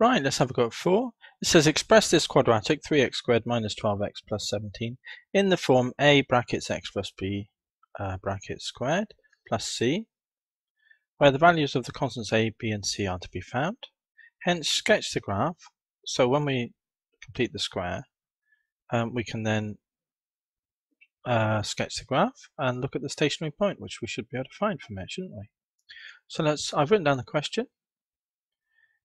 Right, let's have a go at 4. It says express this quadratic 3x squared minus 12x plus 17 in the form a brackets x plus b brackets squared plus c, where the values of the constants a, b and c are to be found. Hence sketch the graph. So when we complete the square, we can then sketch the graph and look at the stationary point, which we should be able to find from it, shouldn't we? So I've written down the question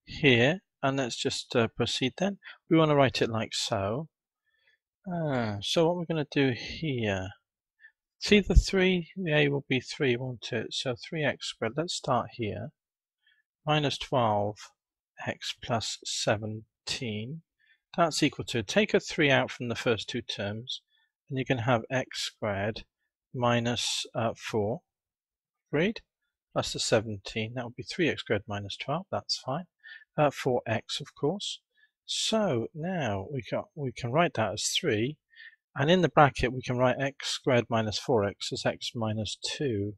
here, and let's just proceed then. We want to write it like so. So what we're going to do here, see the 3, the a will be 3, won't it? So 3x squared, let's start here, minus 12x plus 17, that's equal to, take a 3 out from the first two terms, and you can have x squared minus 4, agreed, plus the 17, that would be 3x squared minus 12, that's fine, 4x of course. So now we can write that as 3, and in the bracket we can write x squared minus 4x as x minus 2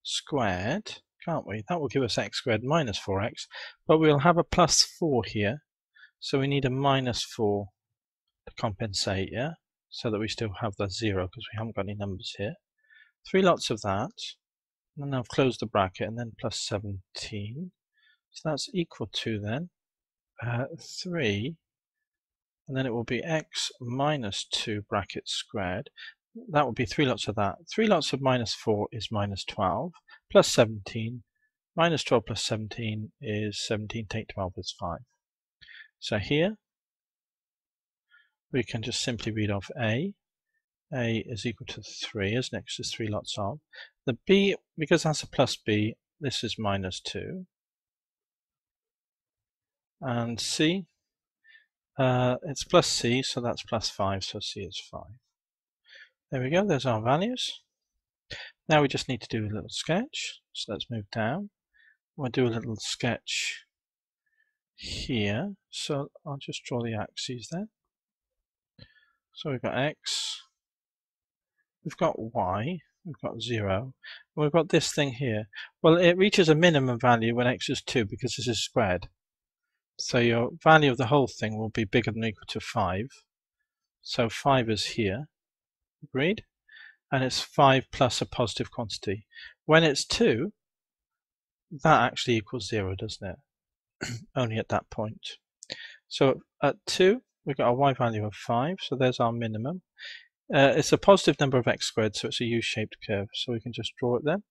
squared, can't we? That will give us x squared minus 4x, but we'll have a plus 4 here, so we need a minus 4 to compensate, yeah? So that we still have the 0 because we haven't got any numbers here. 3 lots of that, and then I've closed the bracket, and then plus 17. So that's equal to then 3, and then it will be x minus 2 brackets squared. That would be 3 lots of that. 3 lots of minus 4 is minus 12, plus 17. Minus 12 plus 17 is 17, take 12 is 5. So here we can just simply read off a is equal to 3, as next is 3 lots of. The b, because that's a plus b, this is minus 2. And c, it's plus c, so that's plus 5, so c is 5. There we go, there's our values. Now we just need to do a little sketch, so let's move down. We'll do a little sketch here, so I'll just draw the axes then. So we've got x, we've got y, we've got 0, and we've got this thing here. Well, it reaches a minimum value when x is 2 because this is squared. So your value of the whole thing will be bigger than or equal to 5. So 5 is here, agreed? And it's 5 plus a positive quantity. When it's 2, that actually equals 0, doesn't it? Only at that point. So at 2, we've got a y value of 5, so there's our minimum. It's a positive number of x squared, so it's a u-shaped curve, so we can just draw it then.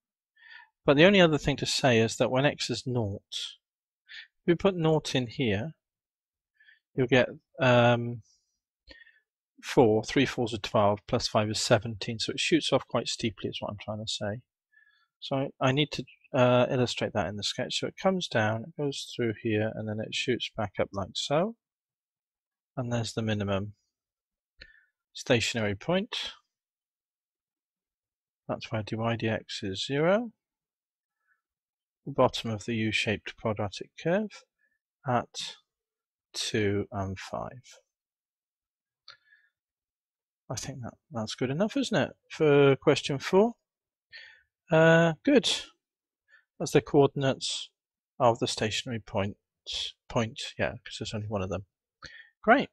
But the only other thing to say is that when x is 0, if we put 0 in here, you'll get 4, 3 4s are 12, plus 5 is 17, so it shoots off quite steeply is what I'm trying to say. So I need to illustrate that in the sketch. So it comes down, it goes through here, and then it shoots back up like so. And there's the minimum stationary point. That's why dy dx is 0. The bottom of the u-shaped quadratic curve at 2 and 5. I think that's good enough, isn't it, for question 4? Good. That's the coordinates of the stationary point, yeah, because there's only one of them. Great.